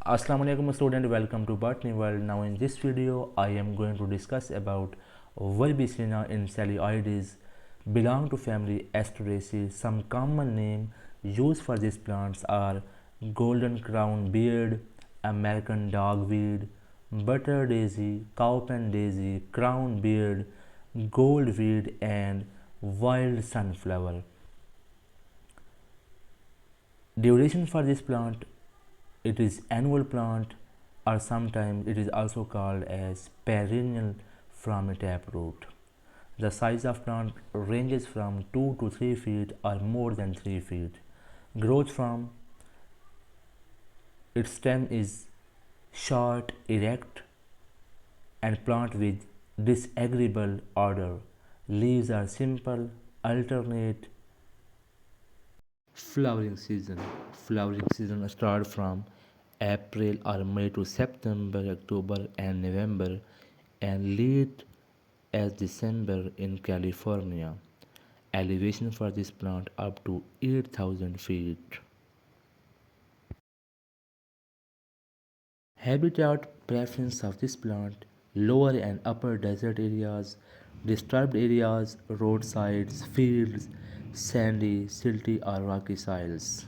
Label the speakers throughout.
Speaker 1: Assalamu alaikum student, welcome to Botany World. Now in this video I am going to discuss about Verbesina enceleoides, belong to family asteraceae. Some common name used for these plants are golden crown beard, American dogweed, butter daisy, cowpen daisy, crown beard, goldweed and wild sunflower. Duration for this plant, it is annual plant, or sometimes it is also called as perennial from a taproot. The size of plant ranges from 2 to 3 feet or more than 3 feet. Growth from its stem is short, erect, and plant with disagreeable odor. Leaves are simple, alternate. Flowering season starts from April or May to September, October and November, and late as December in California. Elevation for this plant up to 8,000 feet. Habitat preference of this plant: lower and upper desert areas, disturbed areas, roadsides, fields, sandy, silty or rocky soils.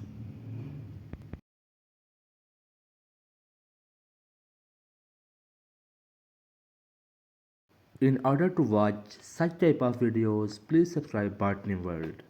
Speaker 1: In order to watch such type of videos, please subscribe Botany World.